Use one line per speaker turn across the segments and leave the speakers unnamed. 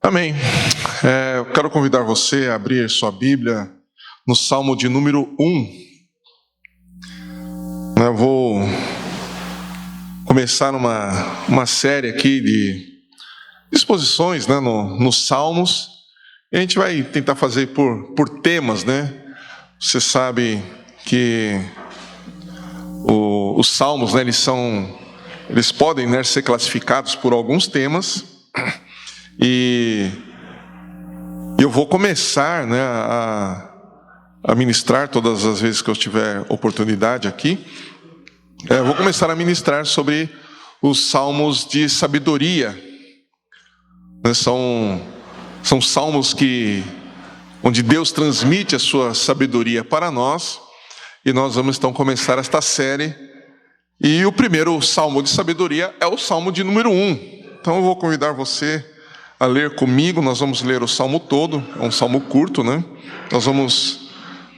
Amém. Eu quero convidar você a abrir sua Bíblia no Salmo de número 1. Eu vou começar uma série aqui de exposições, nos Salmos. E a gente vai tentar fazer por temas, né? Você sabe que os Salmos, né, eles podem, ser classificados por alguns temas. E eu vou começar, a ministrar todas as vezes que eu tiver oportunidade aqui. Eu vou começar a ministrar sobre os salmos de sabedoria. São salmos onde Deus transmite a sua sabedoria para nós. E nós vamos então começar esta série. E o primeiro salmo de sabedoria é o salmo de número 1. Então eu vou convidar você a ler comigo. Nós vamos ler o salmo todo, é um salmo curto, né? Nós vamos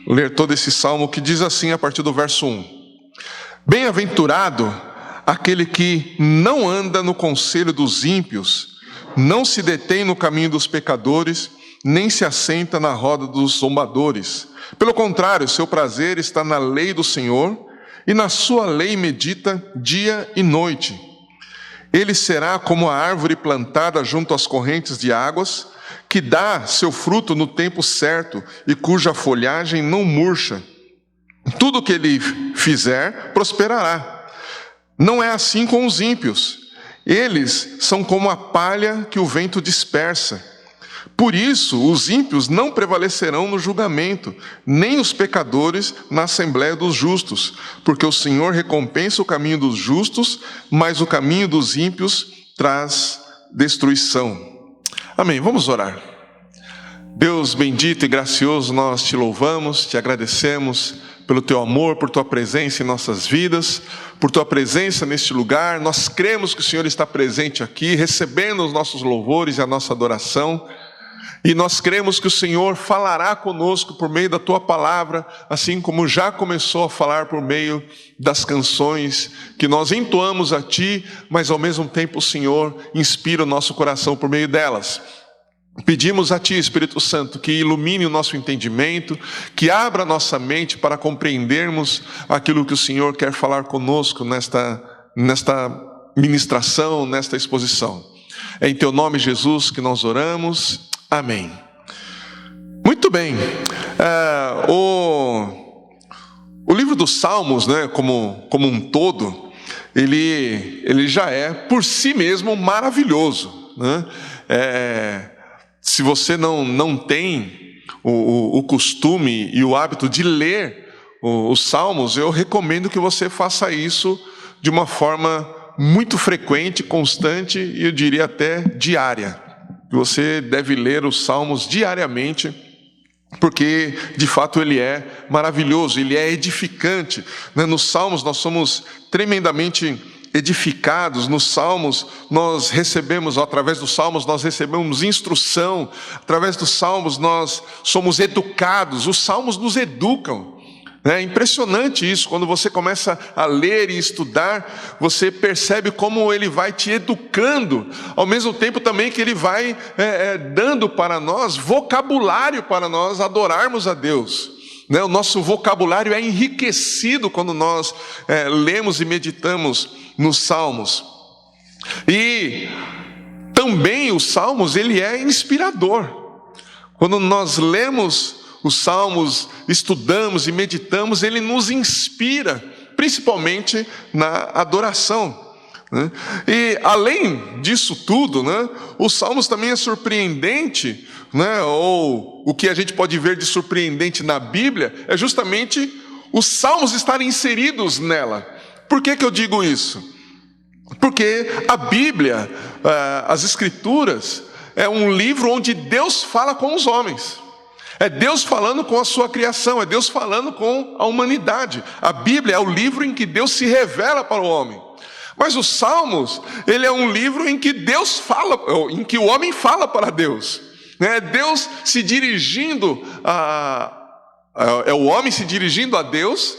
ler todo esse salmo que diz assim a partir do verso 1. Bem-aventurado aquele que não anda no conselho dos ímpios, não se detém no caminho dos pecadores, nem se assenta na roda dos zombadores. Pelo contrário, seu prazer está na lei do Senhor, e na sua lei medita dia e noite. Ele será como a árvore plantada junto às correntes de águas, que dá seu fruto no tempo certo e cuja folhagem não murcha. Tudo que ele fizer prosperará. Não é assim com os ímpios. Eles são como a palha que o vento dispersa. Por isso, os ímpios não prevalecerão no julgamento, nem os pecadores na assembleia dos justos, porque o Senhor recompensa o caminho dos justos, mas o caminho dos ímpios traz destruição. Amém. Vamos orar. Deus bendito e gracioso, nós te louvamos, te agradecemos pelo teu amor, por tua presença em nossas vidas, por tua presença neste lugar. Nós cremos que o Senhor está presente aqui, recebendo os nossos louvores e a nossa adoração. E nós cremos que o Senhor falará conosco por meio da tua palavra, assim como já começou a falar por meio das canções que nós entoamos a ti, mas ao mesmo tempo o Senhor inspira o nosso coração por meio delas. Pedimos a ti, Espírito Santo, que ilumine o nosso entendimento, que abra a nossa mente para compreendermos aquilo que o Senhor quer falar conosco nesta ministração, nesta exposição. É em teu nome, Jesus, que nós oramos. Amém. Muito bem. O livro dos Salmos, como um todo, ele já é por si mesmo maravilhoso, né? Se você não tem o costume e o hábito de ler os Salmos, eu recomendo que você faça isso de uma forma muito frequente, constante e eu diria até diária. Você deve ler os Salmos diariamente, porque de fato ele é maravilhoso, ele é edificante. Nos Salmos nós somos tremendamente edificados. Nos Salmos nós recebemos, através dos Salmos nós recebemos instrução, através dos Salmos nós somos educados. Os Salmos nos educam. É impressionante isso, quando você começa a ler e estudar, você percebe como ele vai te educando, ao mesmo tempo também que ele vai dando para nós vocabulário para nós adorarmos a Deus. O nosso vocabulário é enriquecido quando nós lemos e meditamos nos Salmos. E também os Salmos, ele é inspirador. Quando nós lemos os Salmos, estudamos e meditamos, ele nos inspira, principalmente na adoração. E além disso tudo, os Salmos também é surpreendente, ou o que a gente pode ver de surpreendente na Bíblia, é justamente os Salmos estarem inseridos nela. Por que eu digo isso? Porque a Bíblia, as Escrituras, é um livro onde Deus fala com os homens. É Deus falando com a sua criação, é Deus falando com a humanidade. A Bíblia é o livro em que Deus se revela para o homem. Mas os Salmos, ele é um livro em que Deus fala, em que o homem fala para Deus. É Deus se dirigindo é o homem se dirigindo a Deus,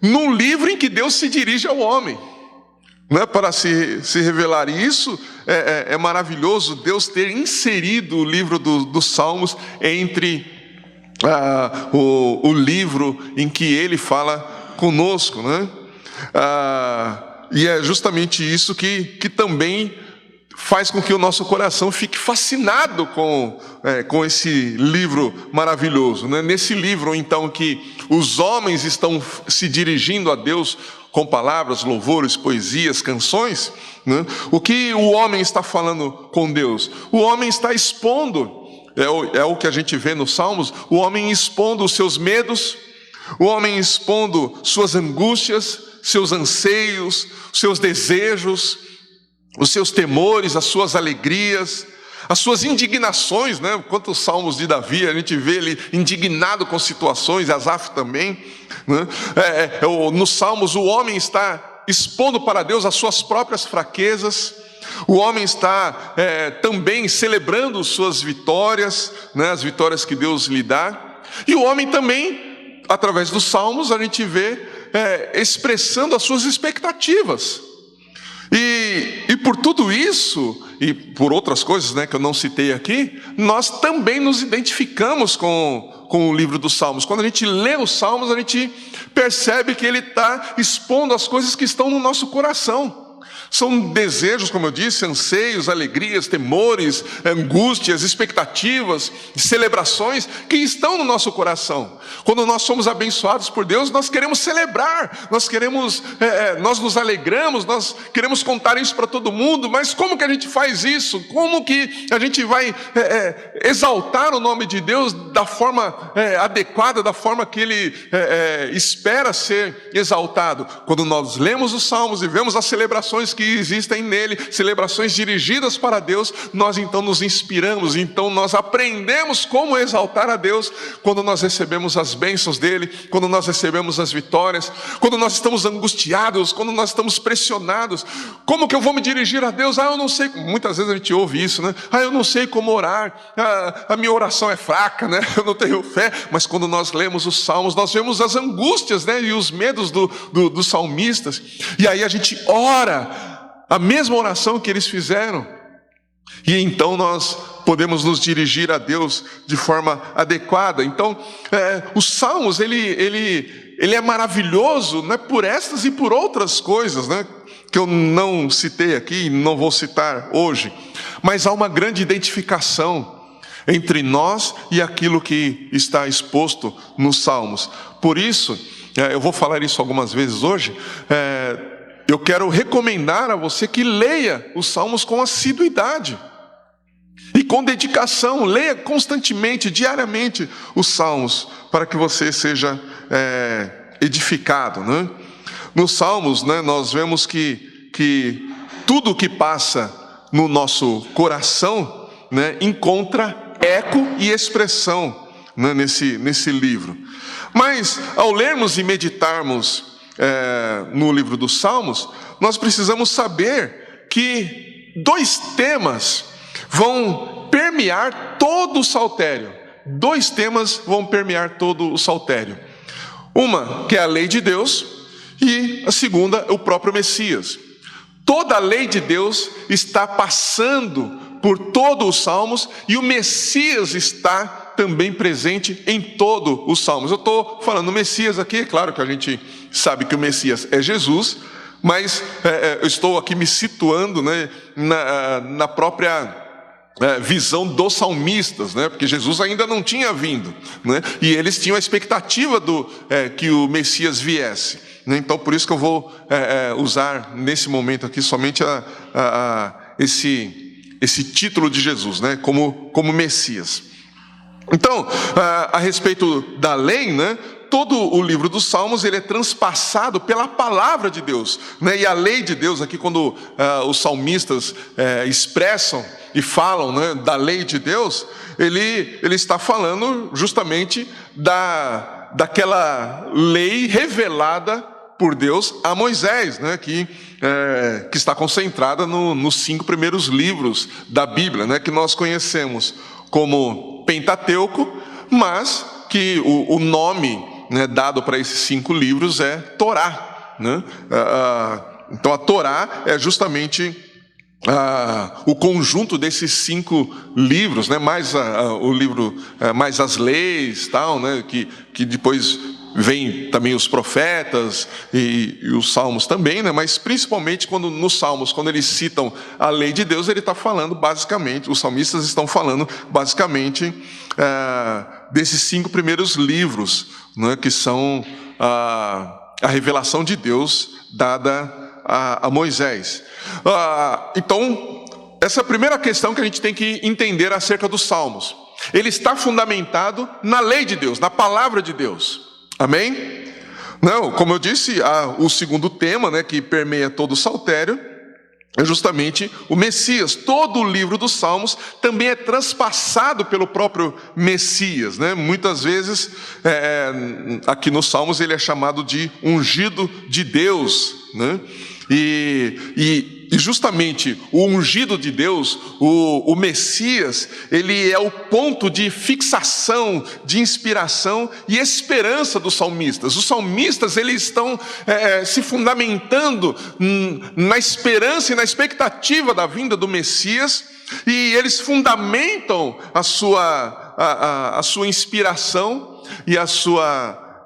num livro em que Deus se dirige ao homem, né, para se revelar. E isso é maravilhoso, Deus ter inserido o livro dos Salmos entre o livro em que Ele fala conosco, né? E é justamente isso que também faz com que o nosso coração fique fascinado com esse livro maravilhoso, né? Nesse livro, então, que os homens estão se dirigindo a Deus com palavras, louvores, poesias, canções, né? O que o homem está falando com Deus? O homem está expondo, é o que a gente vê nos Salmos, o homem expondo os seus medos, o homem expondo suas angústias, seus anseios, seus desejos, os seus temores, as suas alegrias, as suas indignações, né? Quantos salmos de Davi a gente vê ele indignado com situações, Asaf também, né? Nos salmos o homem está expondo para Deus as suas próprias fraquezas, o homem está também celebrando suas vitórias, né? As vitórias que Deus lhe dá, e o homem também, através dos salmos, a gente vê expressando as suas expectativas. E por tudo isso, e por outras coisas, né, que eu não citei aqui, nós também nos identificamos com o livro dos Salmos. Quando a gente lê os Salmos, a gente percebe que ele está expondo as coisas que estão no nosso coração. São desejos, como eu disse, anseios, alegrias, temores, angústias, expectativas, celebrações que estão no nosso coração. Quando nós somos abençoados por Deus, nós queremos celebrar, nós nos alegramos, nós queremos contar isso para todo mundo, mas como que a gente faz isso? Como que a gente vai exaltar o nome de Deus da forma adequada, da forma que Ele espera ser exaltado? Quando nós lemos os Salmos e vemos as celebrações que existem nele, celebrações dirigidas para Deus, nós então nos inspiramos, então nós aprendemos como exaltar a Deus quando nós recebemos as bênçãos dele, quando nós recebemos as vitórias, quando nós estamos angustiados, quando nós estamos pressionados. Como que eu vou me dirigir a Deus? Eu não sei. Muitas vezes a gente ouve isso, né? Eu não sei como orar, a minha oração é fraca, né? Eu não tenho fé. Mas quando nós lemos os Salmos, nós vemos as angústias, né? E os medos dos salmistas, e aí a gente ora a mesma oração que eles fizeram, e então nós podemos nos dirigir a Deus de forma adequada. Então, os Salmos, ele é maravilhoso, né, por estas e por outras coisas, né, que eu não citei aqui, não vou citar hoje, mas há uma grande identificação entre nós e aquilo que está exposto nos Salmos. Por isso, eu vou falar isso algumas vezes hoje, eu quero recomendar a você que leia os Salmos com assiduidade e com dedicação. Leia constantemente, diariamente os Salmos, para que você seja edificado, né? Nos Salmos, né, nós vemos que tudo o que passa no nosso coração, né, encontra eco e expressão, né, nesse livro. Mas ao lermos e meditarmos no livro dos Salmos, nós precisamos saber que dois temas vão permear todo o saltério. Dois temas vão permear todo o saltério. Uma que é a lei de Deus, e a segunda, o próprio Messias. Toda a lei de Deus está passando por todos os Salmos, e o Messias está também presente em todos os Salmos. Eu estou falando Messias aqui, é claro que a gente sabe que o Messias é Jesus, mas eu estou aqui me situando, né, na própria visão dos salmistas, né, porque Jesus ainda não tinha vindo, né, e eles tinham a expectativa que o Messias viesse, né. Então por isso que eu vou usar nesse momento aqui somente esse título de Jesus, né, como Messias. Então, a respeito da lei, né, todo o livro dos Salmos ele é transpassado pela palavra de Deus, né, e a lei de Deus aqui, quando os salmistas expressam e falam, né, da lei de Deus, ele está falando justamente daquela lei revelada por Deus a Moisés, né, que está concentrada nos 5 primeiros livros da Bíblia, né, que nós conhecemos como Pentateuco, mas que o nome né, dado para esses 5 livros é Torá, né? Então a Torá é justamente o conjunto desses 5 livros, né, mais o livro, mais as leis, tal, né, que depois vem também os profetas e os salmos também, né, mas principalmente nos salmos, quando eles citam a lei de Deus, ele está falando basicamente, os salmistas estão falando basicamente desses 5 primeiros livros, né, que são a revelação de Deus dada a Moisés. Então, essa é a primeira questão que a gente tem que entender acerca dos Salmos. Ele está fundamentado na lei de Deus, na palavra de Deus. Amém? Não, como eu disse, o segundo tema, né, que permeia todo o saltério é justamente o Messias. Todo o livro dos Salmos também é transpassado pelo próprio Messias, né? Muitas vezes, aqui nos Salmos, ele é chamado de ungido de Deus, né? E justamente o ungido de Deus, o Messias, ele é o ponto de fixação, de inspiração e esperança dos salmistas. Os salmistas, eles estão se fundamentando na esperança e na expectativa da vinda do Messias, e eles fundamentam a sua inspiração e a sua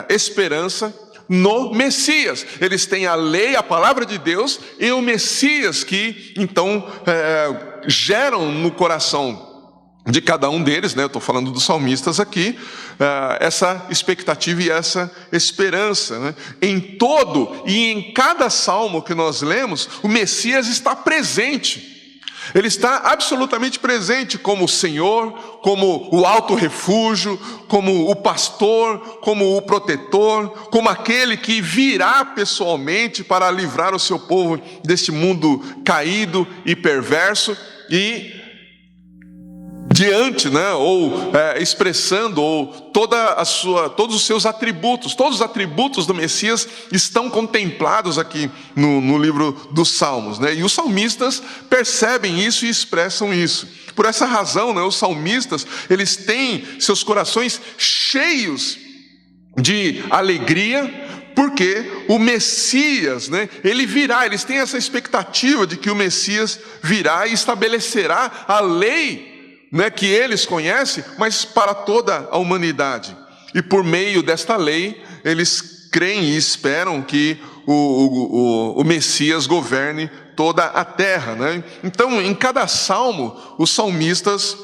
esperança no Messias. Eles têm a lei, a palavra de Deus, e o Messias que, então, geram no coração de cada um deles, né? Eu estou falando dos salmistas aqui, essa expectativa e essa esperança, né? Em todo e em cada salmo que nós lemos, o Messias está presente. Ele está absolutamente presente como o Senhor, como o alto refúgio, como o pastor, como o protetor, como aquele que virá pessoalmente para livrar o seu povo deste mundo caído e perverso, e diante, né, ou expressando, ou todos os seus atributos, todos os atributos do Messias estão contemplados aqui no livro dos Salmos, né? E os salmistas percebem isso e expressam isso. Por essa razão, né, os salmistas, eles têm seus corações cheios de alegria, porque o Messias, né, ele virá. Eles têm essa expectativa de que o Messias virá e estabelecerá a lei, né, que eles conhecem, mas para toda a humanidade. E por meio desta lei, eles creem e esperam que o Messias governe toda a terra, né? Então, em cada salmo, os salmistas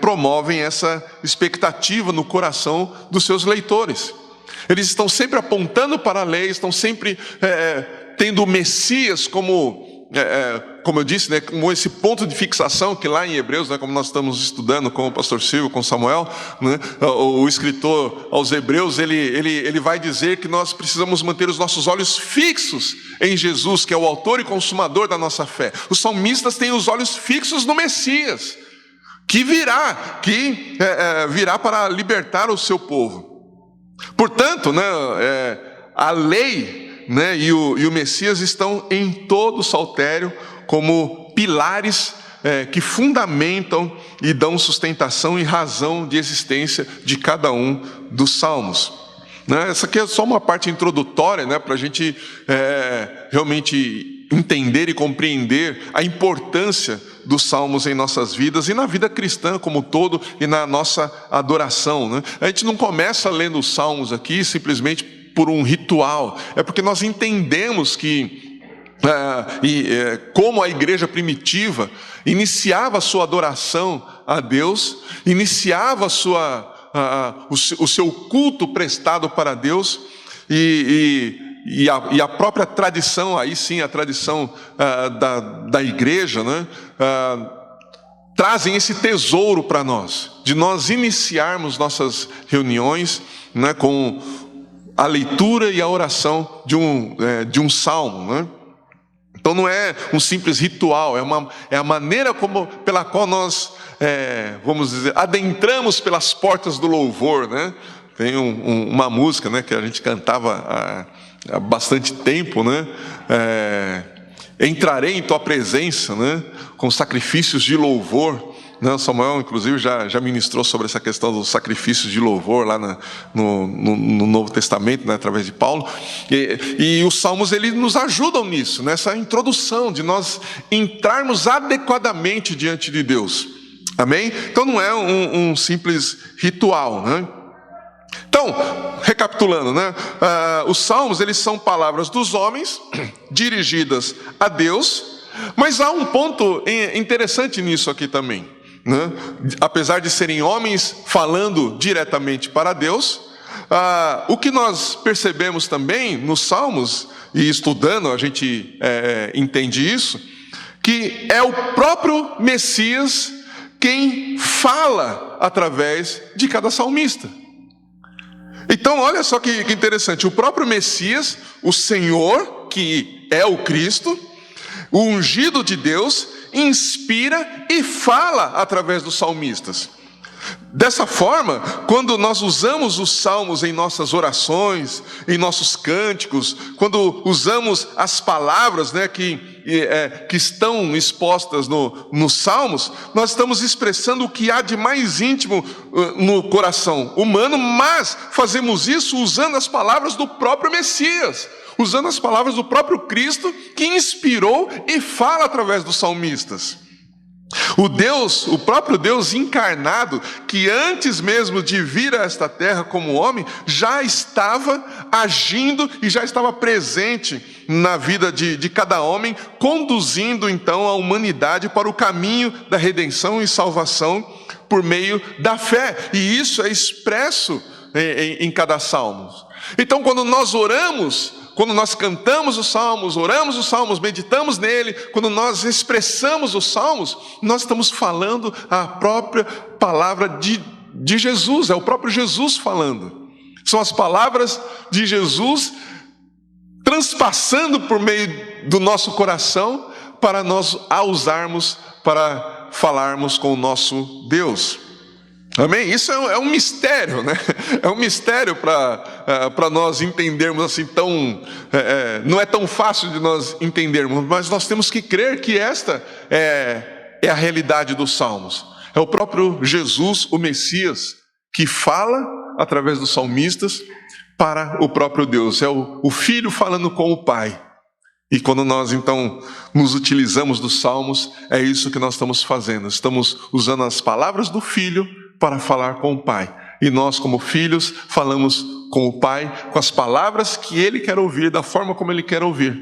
promovem essa expectativa no coração dos seus leitores. Eles estão sempre apontando para a lei, estão sempre tendo o Messias como eu disse, né, como esse ponto de fixação que lá em Hebreus, né, como nós estamos estudando com o pastor Silvio, com Samuel, né, o escritor aos Hebreus, ele vai dizer que nós precisamos manter os nossos olhos fixos em Jesus, que é o autor e consumador da nossa fé. Os salmistas têm os olhos fixos no Messias, que virá para libertar o seu povo. Portanto, né, a lei, né, e o Messias estão em todo o saltério como pilares que fundamentam e dão sustentação e razão de existência de cada um dos salmos, né? Essa aqui é só uma parte introdutória, né, para a gente realmente entender e compreender a importância dos salmos em nossas vidas e na vida cristã como um todo e na nossa adoração, né? A gente não começa lendo os salmos aqui simplesmente por um ritual, é porque nós entendemos que como a igreja primitiva iniciava a sua adoração a Deus, iniciava o seu culto prestado para Deus, e a própria tradição, aí sim a tradição da igreja, né, trazem esse tesouro para nós, de nós iniciarmos nossas reuniões, né, com a leitura e a oração de um salmo, né? Então não é um simples ritual, é a maneira pela qual nós, vamos dizer, adentramos pelas portas do louvor, né? Tem uma música, né, que a gente cantava há bastante tempo, né? Entrarei em tua presença, né, com sacrifícios de louvor, né? Samuel, inclusive, já ministrou sobre essa questão dos sacrifícios de louvor lá no Novo Testamento, né, através de Paulo. E os salmos, eles nos ajudam nisso, nessa introdução de nós entrarmos adequadamente diante de Deus. Amém? Então não é um simples ritual, né? Então, recapitulando, né? Os salmos, eles são palavras dos homens dirigidas a Deus, mas há um ponto interessante nisso aqui também, né? Apesar de serem homens falando diretamente para Deus, o que nós percebemos também nos salmos, e estudando a gente entende isso, que é o próprio Messias quem fala através de cada salmista. Então, olha só que interessante, o próprio Messias, o Senhor, que é o Cristo, o ungido de Deus, inspira e fala através dos salmistas. Dessa forma, quando nós usamos os salmos em nossas orações, em nossos cânticos, quando usamos as palavras, né, que estão expostas nos salmos, nós estamos expressando o que há de mais íntimo no coração humano, mas fazemos isso usando as palavras do próprio Messias, usando as palavras do próprio Cristo, que inspirou e fala através dos salmistas. O próprio Deus encarnado, que antes mesmo de vir a esta terra como homem, já estava agindo e já estava presente na vida de cada homem, conduzindo então a humanidade para o caminho da redenção e salvação por meio da fé. E isso é expresso em cada salmo. Então, quando nós oramos, quando nós cantamos os salmos, oramos os salmos, meditamos nele, quando nós expressamos os salmos, nós estamos falando a própria palavra de Jesus, é o próprio Jesus falando. São as palavras de Jesus transpassando por meio do nosso coração para nós a usarmos para falarmos com o nosso Deus. Amém? Isso é um mistério, né? É um mistério para nós entendermos assim não é tão fácil de nós entendermos, mas nós temos que crer que esta é a realidade dos salmos. É o próprio Jesus, o Messias, que fala através dos salmistas para o próprio Deus. É o Filho falando com o Pai. E quando nós então nos utilizamos dos salmos, é isso que nós estamos fazendo. Estamos usando as palavras do Filho para falar com o Pai. E nós, como filhos, falamos com o Pai, com as palavras que Ele quer ouvir, da forma como Ele quer ouvir.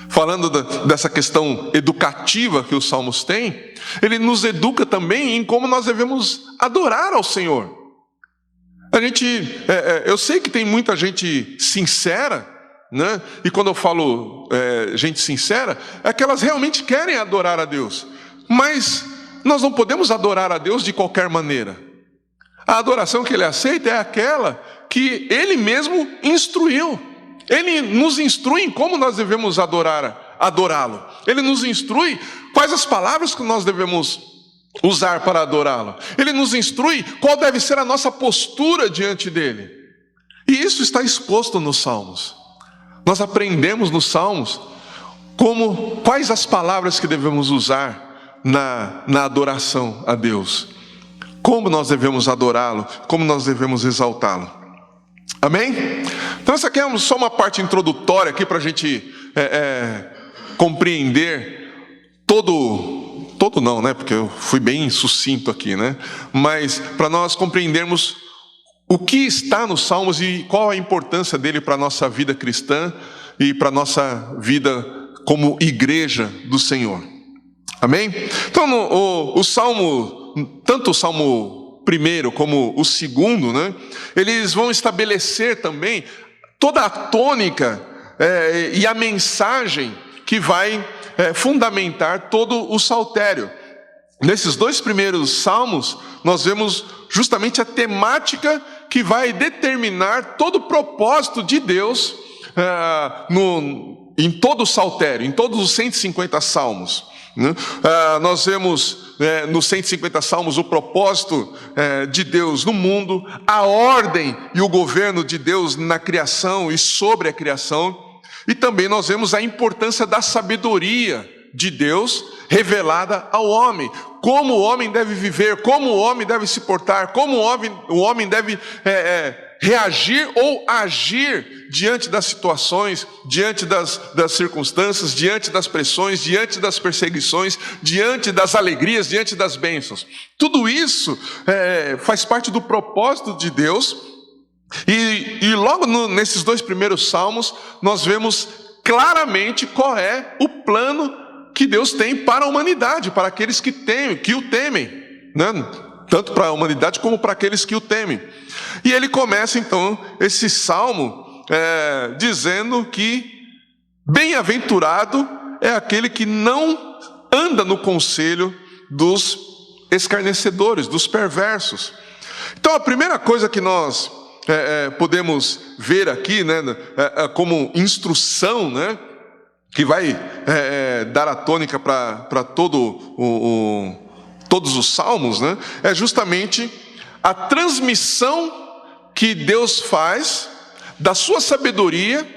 Falando dessa questão educativa que os salmos têm, ele nos educa também em como nós devemos adorar ao Senhor. Eu sei que tem muita gente sincera, né? E quando eu falo gente sincera, é que elas realmente querem adorar a Deus. Mas nós não podemos adorar a Deus de qualquer maneira. A adoração que Ele aceita é aquela que Ele mesmo instruiu. Ele nos instrui em como nós devemos adorá-lo. Ele nos instrui quais as palavras que nós devemos usar para adorá-lo. Ele nos instrui qual deve ser a nossa postura diante dele. E isso está exposto nos salmos. Nós aprendemos nos salmos quais as palavras que devemos usar na adoração a Deus, como nós devemos adorá-lo, como nós devemos exaltá-lo. Amém? Então essa aqui é só uma parte introdutória aqui para a gente compreender todo não, né? Porque eu fui bem sucinto aqui, né? Mas para nós compreendermos o que está nos salmos e qual a importância dele para a nossa vida cristã e para a nossa vida como igreja do Senhor. Amém? Então, o salmo, tanto o salmo primeiro como o segundo, né, eles vão estabelecer também toda a tônica e a mensagem que vai fundamentar todo o saltério. Nesses dois primeiros salmos, nós vemos justamente a temática que vai determinar todo o propósito de Deus em todo o saltério, em todos os 150 salmos. Nós vemos nos 150 salmos o propósito de Deus no mundo, a ordem e o governo de Deus na criação e sobre a criação, e também nós vemos a importância da sabedoria de Deus revelada ao homem. Como o homem deve viver, como o homem deve se portar, como o homem deve reagir ou agir diante das situações, diante das circunstâncias, diante das pressões, diante das perseguições, diante das alegrias, diante das bênçãos. Tudo isso faz parte do propósito de Deus. E logo nesses 2 primeiros salmos, nós vemos claramente qual é o plano que Deus tem para a humanidade, para aqueles que o temem, né? Tanto para a humanidade como para aqueles que o temem. E ele começa então esse salmo dizendo que bem-aventurado é aquele que não anda no conselho dos escarnecedores, dos perversos. Então a primeira coisa que nós podemos ver aqui, né, como instrução, né, que vai dar a tônica para todos os salmos, né, é justamente a transmissão que Deus faz da sua sabedoria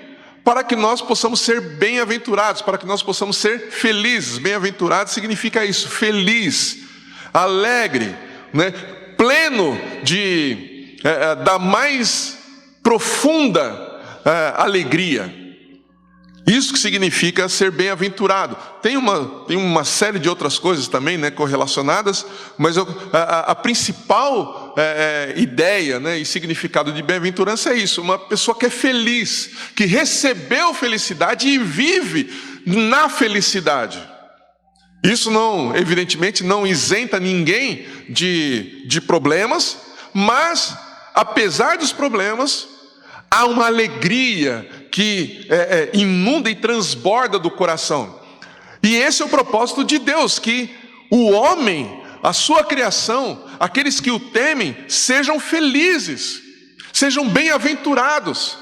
para que nós possamos ser bem-aventurados, para que nós possamos ser felizes. Bem-aventurado significa isso, feliz, alegre, né, pleno da mais profunda alegria. Isso que significa ser bem-aventurado. Tem uma série de outras coisas também, né, correlacionadas, mas a principal ideia, né, e significado de bem-aventurança é isso: uma pessoa que é feliz, que recebeu felicidade e vive na felicidade. Isso evidentemente não isenta ninguém de problemas, mas apesar dos problemas, há uma alegria que inunda e transborda do coração. E esse é o propósito de Deus, que o homem, a sua criação, aqueles que o temem, sejam felizes, sejam bem-aventurados.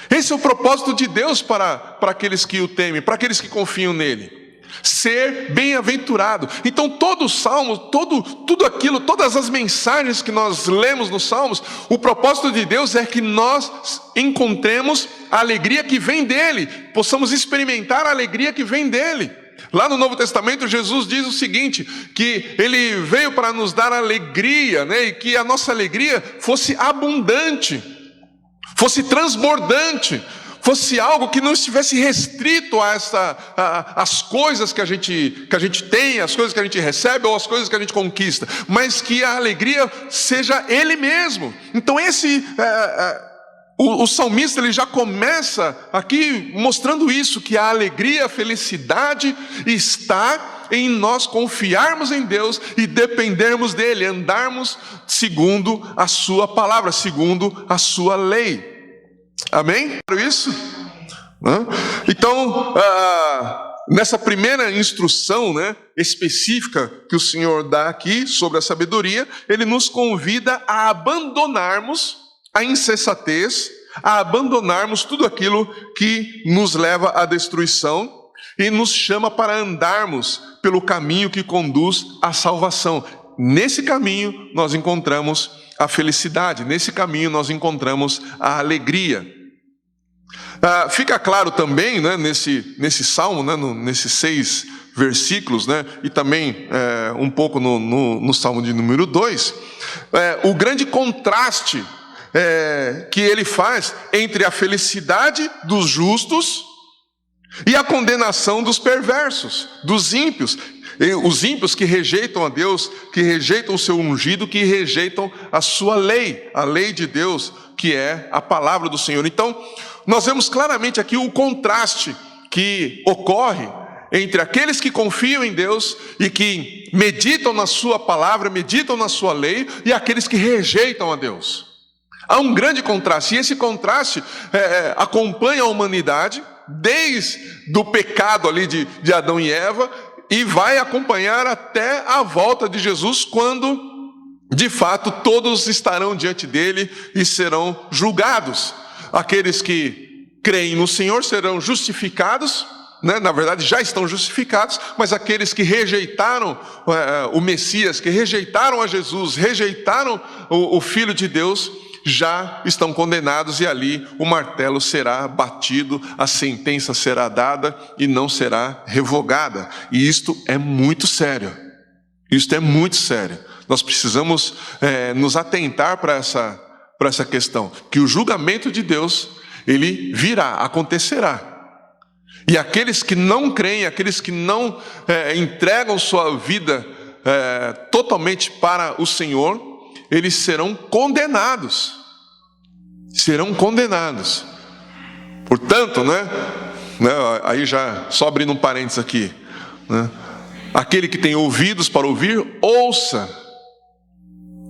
Esse é o propósito de Deus para aqueles que o temem, para aqueles que confiam nele. Ser bem-aventurado. Então todo o Salmo, tudo aquilo, todas as mensagens que nós lemos nos Salmos, o propósito de Deus é que nós encontremos a alegria que vem dele, possamos experimentar a alegria que vem dele. Lá no Novo Testamento, Jesus diz o seguinte, que ele veio para nos dar alegria, né, e que a nossa alegria fosse abundante, fosse transbordante, fosse algo que não estivesse restrito às coisas que a gente tem, às coisas que a gente recebe ou às coisas que a gente conquista, mas que a alegria seja Ele mesmo. Então o salmista ele já começa aqui mostrando isso, que a alegria, a felicidade está em nós confiarmos em Deus e dependermos dEle, andarmos segundo a sua palavra, segundo a sua lei. Amém? Isso? Então, nessa primeira instrução, né, específica que o Senhor dá aqui sobre a sabedoria, Ele nos convida a abandonarmos a insensatez, a abandonarmos tudo aquilo que nos leva à destruição e nos chama para andarmos pelo caminho que conduz à salvação. Nesse caminho nós encontramos a felicidade, nesse caminho nós encontramos a alegria. Fica claro também, né, nesse salmo, né, nesses 6 versículos, né, e também um pouco no salmo de número 2, o grande contraste que ele faz entre a felicidade dos justos e a condenação dos perversos, dos ímpios. Os ímpios que rejeitam a Deus, que rejeitam o seu ungido, que rejeitam a sua lei, a lei de Deus, que é a palavra do Senhor. Então, nós vemos claramente aqui o contraste que ocorre entre aqueles que confiam em Deus e que meditam na sua palavra, meditam na sua lei, e aqueles que rejeitam a Deus. Há um grande contraste, e esse contraste acompanha a humanidade desde o pecado ali de Adão e Eva, e vai acompanhar até a volta de Jesus, quando de fato todos estarão diante dele e serão julgados. Aqueles que creem no Senhor serão justificados, né? Na verdade já estão justificados, mas aqueles que rejeitaram o Messias, que rejeitaram a Jesus, rejeitaram o Filho de Deus, já estão condenados, e ali o martelo será batido, a sentença será dada e não será revogada. E isto é muito sério. Isto é muito sério. Nós precisamos nos atentar para essa questão, que o julgamento de Deus, ele virá, acontecerá. E aqueles que não creem, aqueles que não entregam sua vida totalmente para o Senhor, eles serão condenados. Serão condenados. Portanto, aí já só abrindo um parênteses aqui, aquele que tem ouvidos para ouvir, ouça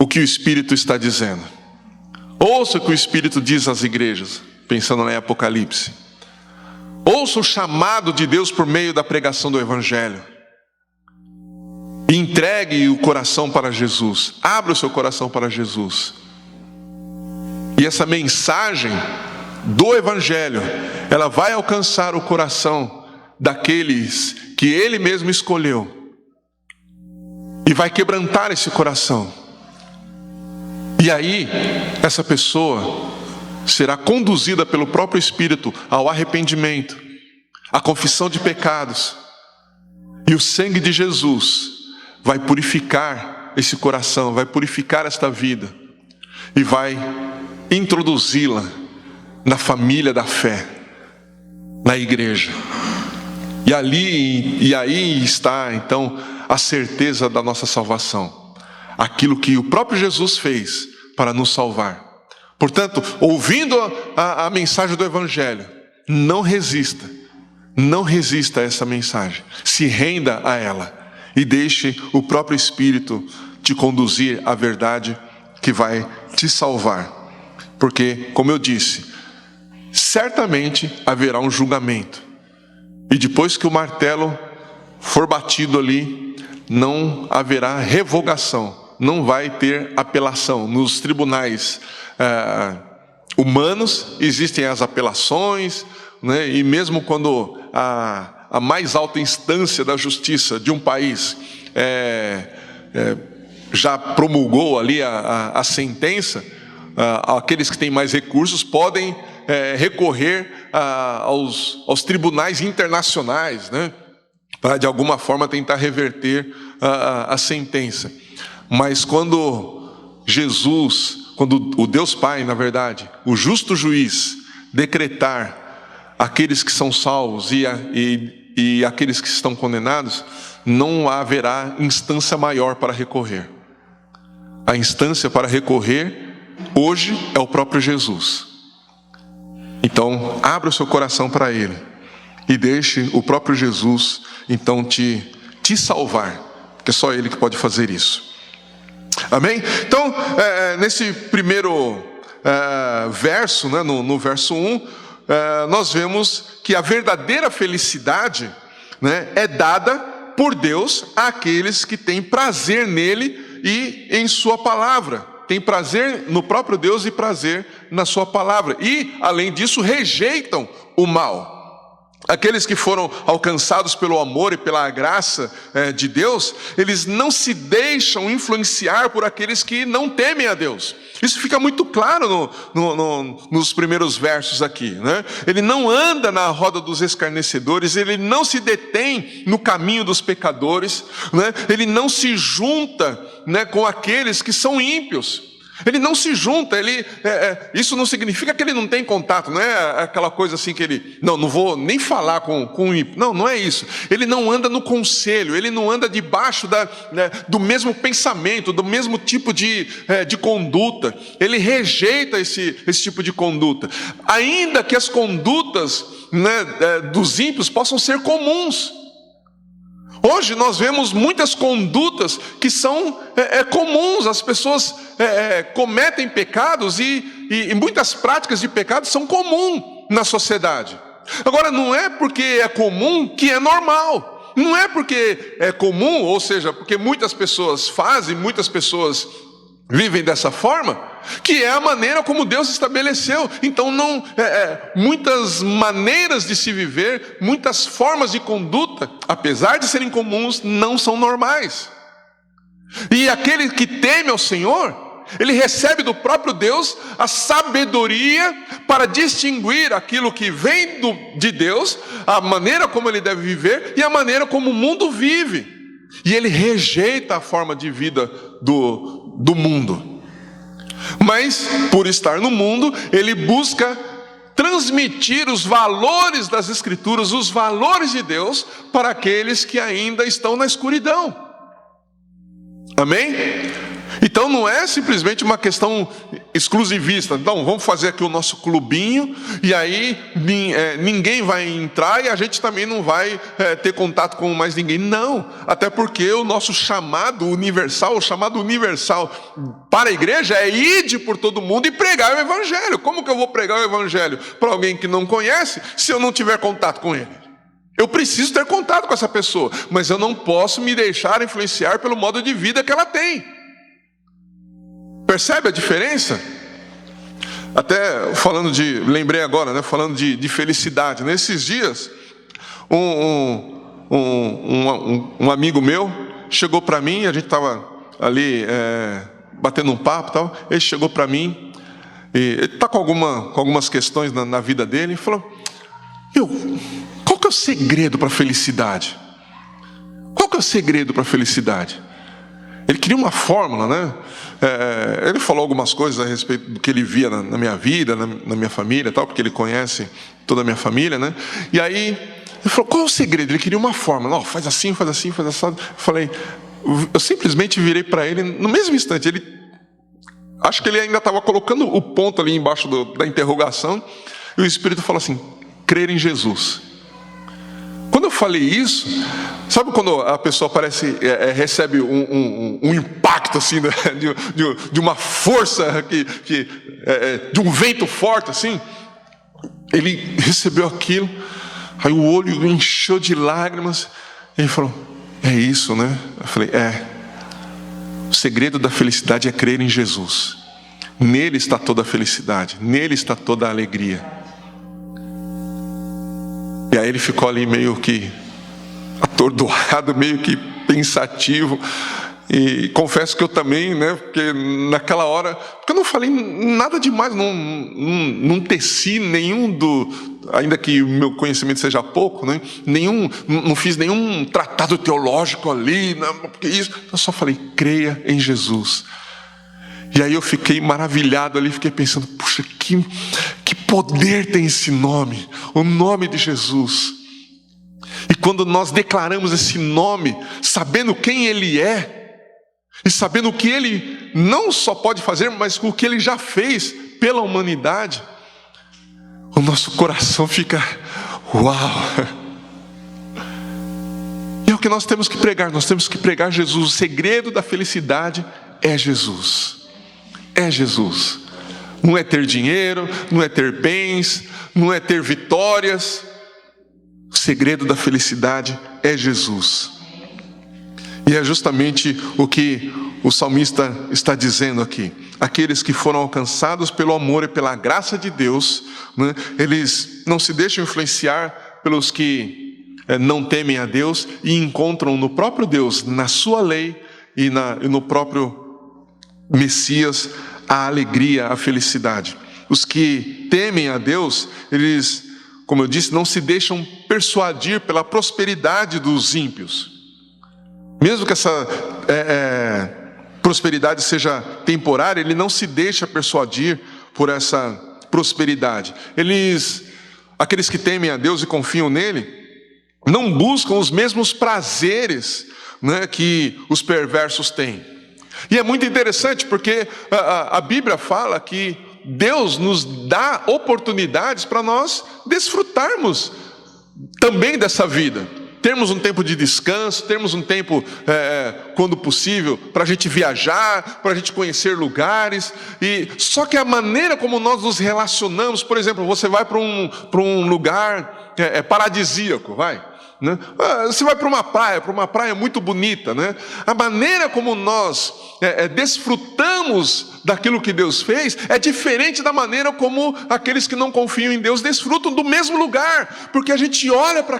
o que o Espírito está dizendo. Ouça o que o Espírito diz às igrejas, pensando em Apocalipse. Ouça o chamado de Deus por meio da pregação do Evangelho. E entregue o coração para Jesus. Abra o seu coração para Jesus. E essa mensagem do Evangelho, ela vai alcançar o coração daqueles que Ele mesmo escolheu. E vai quebrantar esse coração. E aí, essa pessoa será conduzida pelo próprio Espírito ao arrependimento, à confissão de pecados. E o sangue de Jesus vai purificar esse coração, vai purificar esta vida e vai introduzi-la na família da fé, na igreja. E aí está então a certeza da nossa salvação, aquilo que o próprio Jesus fez para nos salvar. Portanto, ouvindo a mensagem do Evangelho, não resista a essa mensagem, se renda a ela e deixe o próprio Espírito te conduzir à verdade que vai te salvar. Porque, como eu disse, certamente haverá um julgamento. E depois que o martelo for batido ali, não haverá revogação, não vai ter apelação. Nos tribunais humanos existem as apelações, e mesmo quando a mais alta instância da justiça de um país já promulgou ali a sentença, aqueles que têm mais recursos podem recorrer aos tribunais internacionais, para de alguma forma tentar reverter a sentença. Mas quando o Deus Pai, na verdade, o justo juiz, decretar aqueles que são salvos e aqueles que estão condenados, não haverá instância maior para recorrer. A instância para recorrer hoje é o próprio Jesus. Então, abra o seu coração para Ele e deixe o próprio Jesus, então, te salvar, porque é só Ele que pode fazer isso. Amém? Então, nesse primeiro verso, no verso 1, nós vemos que a verdadeira felicidade, é dada por Deus àqueles que têm prazer nele e em sua palavra. Tem prazer no próprio Deus e prazer na sua palavra. E, além disso, rejeitam o mal. Aqueles que foram alcançados pelo amor e pela graça de Deus, eles não se deixam influenciar por aqueles que não temem a Deus. Isso fica muito claro nos primeiros versos aqui, Ele não anda na roda dos escarnecedores, ele não se detém no caminho dos pecadores, Ele não se junta, com aqueles que são ímpios. Ele não se junta, isso não significa que ele não tem contato, não é aquela coisa assim que ele, não vou nem falar com o ímpio, não é isso. Ele não anda no conselho, ele não anda debaixo do mesmo pensamento, do mesmo tipo de conduta. Ele rejeita esse tipo de conduta, ainda que as condutas dos ímpios possam ser comuns. Hoje nós vemos muitas condutas que são comuns, as pessoas cometem pecados e muitas práticas de pecado são comuns na sociedade. Agora, não é porque é comum que é normal, não é porque é comum, ou seja, porque muitas pessoas fazem, muitas pessoas vivem dessa forma, que é a maneira como Deus estabeleceu. Então muitas maneiras de se viver, muitas formas de conduta, apesar de serem comuns, não são normais. E aquele que teme ao Senhor, Ele recebe do próprio Deus a sabedoria para distinguir aquilo que vem de Deus, a maneira como ele deve viver e a maneira como o mundo vive. E ele rejeita a forma de vida do mundo. Mas, por estar no mundo, ele busca transmitir os valores das Escrituras, os valores de Deus, para aqueles que ainda estão na escuridão. Amém? Então não é simplesmente uma questão exclusivista. Então vamos fazer aqui o nosso clubinho, e aí ninguém vai entrar e a gente também não vai ter contato com mais ninguém. Não, até porque o nosso chamado universal para a igreja é ide por todo mundo e pregar o Evangelho. Como que eu vou pregar o Evangelho para alguém que não conhece, se eu não tiver contato com ele? Eu preciso ter contato com essa pessoa, mas eu não posso me deixar influenciar pelo modo de vida que ela tem. Percebe a diferença? Até lembrei agora, né, falando de felicidade. Nesses dias, um amigo meu chegou para mim, a gente estava ali batendo um papo e tal. Ele chegou para mim, e ele está com algumas questões na vida dele, e falou: qual que é o segredo para a felicidade? Qual que é o segredo para a felicidade? Ele queria uma fórmula, né? Ele falou algumas coisas a respeito do que ele via na minha vida, na minha família e tal, porque ele conhece toda a minha família, né? E aí, ele falou: qual é o segredo? Ele queria uma fórmula. Não, faz assim, faz assim, faz assim. Eu simplesmente virei para ele, no mesmo instante, acho que ele ainda estava colocando o ponto ali embaixo da interrogação, e o Espírito falou assim: crer em Jesus. Quando eu falei isso, sabe quando a pessoa recebe um impacto assim, de uma força, de um vento forte assim? Ele recebeu aquilo, aí o olho encheu de lágrimas, e ele falou: é isso, né? Eu falei: o segredo da felicidade é crer em Jesus. Nele está toda a felicidade, nele está toda a alegria. E aí ele ficou ali meio que atordoado, meio que pensativo. E confesso que eu também, né? Porque naquela hora, porque eu não falei nada demais, não teci nenhum ainda que o meu conhecimento seja pouco, né? Não fiz nenhum tratado teológico ali, porque isso. Eu só falei: creia em Jesus. E aí eu fiquei maravilhado ali, fiquei pensando: puxa, que poder tem esse nome, o nome de Jesus. E quando nós declaramos esse nome, sabendo quem Ele é, e sabendo o que Ele não só pode fazer, mas o que Ele já fez pela humanidade, o nosso coração fica: uau! E é o que nós temos que pregar Jesus. O segredo da felicidade é Jesus. É Jesus. Não é ter dinheiro, não é ter bens, não é ter vitórias. O segredo da felicidade é Jesus. E é justamente o que o salmista está dizendo aqui. Aqueles que foram alcançados pelo amor e pela graça de Deus, né, eles não se deixam influenciar pelos que não temem a Deus e encontram no próprio Deus, na sua lei e no próprio Messias, a alegria, a felicidade. Os que temem a Deus, eles, como eu disse, não se deixam persuadir pela prosperidade dos ímpios. Mesmo que essa prosperidade seja temporária, ele não se deixa persuadir por essa prosperidade. Aqueles que temem a Deus e confiam nele, não buscam os mesmos prazeres, né, que os perversos têm. E é muito interessante porque a Bíblia fala que Deus nos dá oportunidades para nós desfrutarmos também dessa vida. Termos um tempo de descanso, termos um tempo, quando possível, para a gente viajar, para a gente conhecer lugares. Só que a maneira como nós nos relacionamos, por exemplo, você vai para um lugar paradisíaco, né? Você vai para uma praia muito bonita, né? A maneira como nós desfrutamos daquilo que Deus fez é diferente da maneira como aqueles que não confiam em Deus desfrutam do mesmo lugar, porque a gente olha para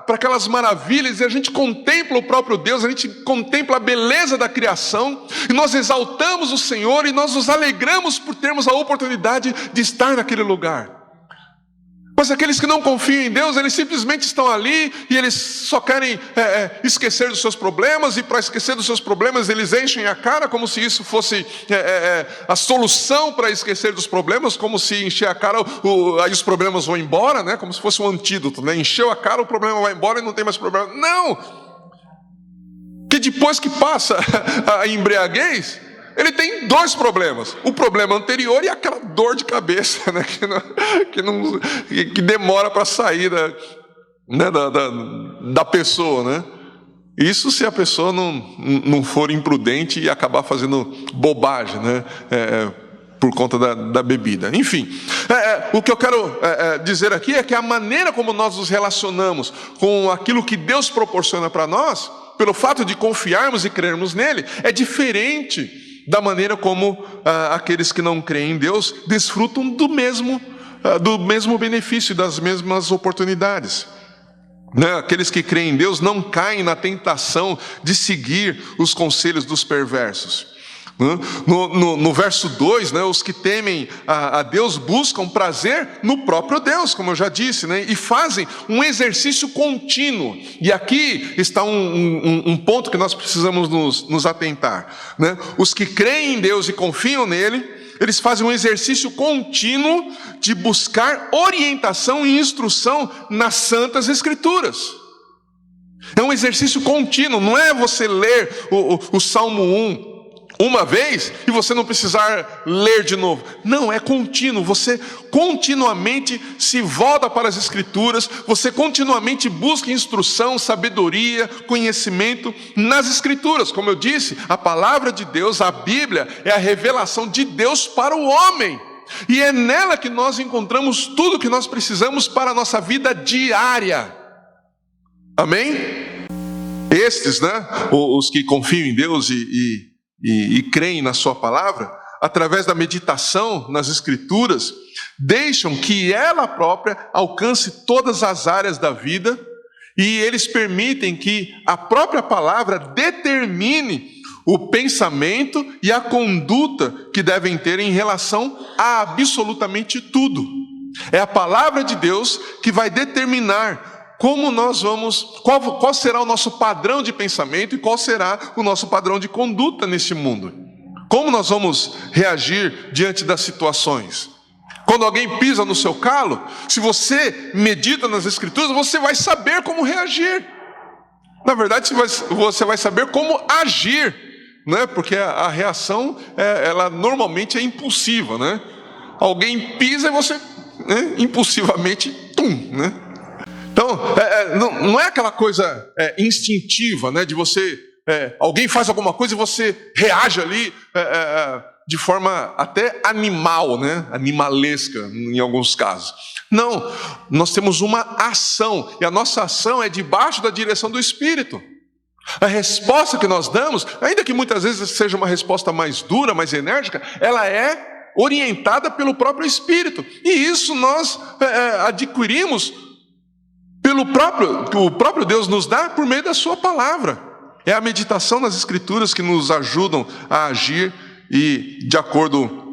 aquelas maravilhas e a gente contempla o próprio Deus, a gente contempla a beleza da criação, e nós exaltamos o Senhor e nós nos alegramos por termos a oportunidade de estar naquele lugar. Mas aqueles que não confiam em Deus, eles simplesmente estão ali e eles só querem esquecer dos seus problemas, e para esquecer dos seus problemas eles enchem a cara como se isso fosse a solução para esquecer dos problemas, como se encher a cara, aí os problemas vão embora, né? Como se fosse um antídoto, né? Encheu a cara, o problema vai embora e não tem mais problema. Não! Que depois que passa a embriaguez, ele tem dois problemas: o problema anterior e aquela dor de cabeça, né, que demora para sair da pessoa, né? Isso se a pessoa não for imprudente e acabar fazendo bobagem, né? Por conta da bebida. Enfim, o que eu quero dizer aqui é que a maneira como nós nos relacionamos com aquilo que Deus proporciona para nós, pelo fato de confiarmos e crermos nele, é diferente da maneira como aqueles que não creem em Deus desfrutam do mesmo benefício, das mesmas oportunidades. Né? Aqueles que creem em Deus não caem na tentação de seguir os conselhos dos perversos. No verso 2, né, os que temem a Deus buscam prazer no próprio Deus, como eu já disse, né, e fazem um exercício contínuo. E aqui está um ponto que nós precisamos nos atentar, né? Os que creem em Deus e confiam nele, eles fazem um exercício contínuo de buscar orientação e instrução nas Santas Escrituras. É um exercício contínuo, não é você ler o Salmo 1 uma vez e você não precisar ler de novo. Não, é contínuo. Você continuamente se volta para as Escrituras, você continuamente busca instrução, sabedoria, conhecimento nas Escrituras. Como eu disse, a palavra de Deus, a Bíblia, é a revelação de Deus para o homem, e é nela que nós encontramos tudo que nós precisamos para a nossa vida diária. Amém? Estes, né, os que confiam em Deus e creem na sua palavra, através da meditação nas Escrituras, deixam que ela própria alcance todas as áreas da vida, e eles permitem que a própria palavra determine o pensamento e a conduta que devem ter em relação a absolutamente tudo. É a palavra de Deus que vai determinar como nós qual será o nosso padrão de pensamento e qual será o nosso padrão de conduta neste mundo. Como nós vamos reagir diante das situações. Quando alguém pisa no seu calo, se você medita nas Escrituras, você vai saber como reagir. Na verdade, você vai saber como agir, né? Porque a reação, ela normalmente é impulsiva, né? Alguém pisa e você, né, impulsivamente, né? Então, não é aquela coisa instintiva, né, de você, alguém faz alguma coisa e você reage ali de forma até animal, né, animalesca em alguns casos. Não, nós temos uma ação, e a nossa ação é debaixo da direção do Espírito. A resposta que nós damos, ainda que muitas vezes seja uma resposta mais dura, mais enérgica, ela é orientada pelo próprio Espírito. E isso nós adquirimos que o próprio Deus nos dá por meio da sua palavra. É a meditação nas Escrituras que nos ajudam a agir e de acordo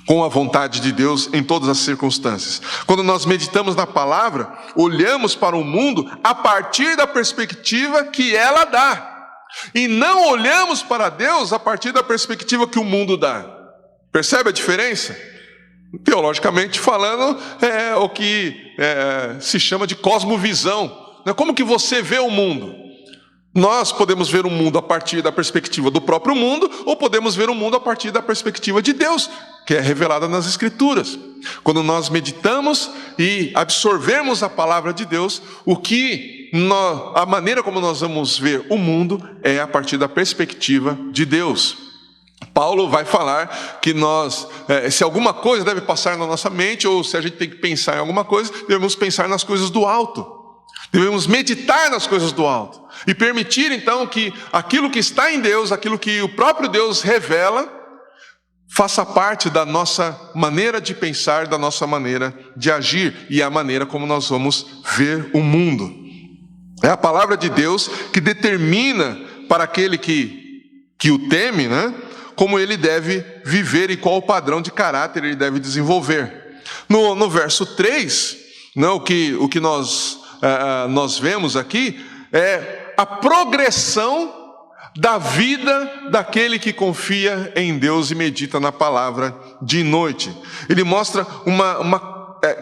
com a vontade de Deus em todas as circunstâncias. Quando nós meditamos na palavra, olhamos para o mundo a partir da perspectiva que ela dá, e não olhamos para Deus a partir da perspectiva que o mundo dá. Percebe a diferença? Teologicamente falando, é o que se chama de cosmovisão. Como que você vê o mundo? Nós podemos ver o mundo a partir da perspectiva do próprio mundo, ou podemos ver o mundo a partir da perspectiva de Deus, que é revelada nas Escrituras. Quando nós meditamos e absorvemos a palavra de Deus, a maneira como nós vamos ver o mundo é a partir da perspectiva de Deus. Paulo vai falar que se alguma coisa deve passar na nossa mente, ou se a gente tem que pensar em alguma coisa, devemos pensar nas coisas do alto. Devemos meditar nas coisas do alto e permitir então que aquilo que está em Deus, aquilo que o próprio Deus revela, faça parte da nossa maneira de pensar, da nossa maneira de agir e a maneira como nós vamos ver o mundo. É a palavra de Deus que determina para aquele que o teme, né, como ele deve viver e qual o padrão de caráter ele deve desenvolver. No verso 3, né, o que nós vemos aqui é a progressão da vida daquele que confia em Deus e medita na palavra de noite. Ele mostra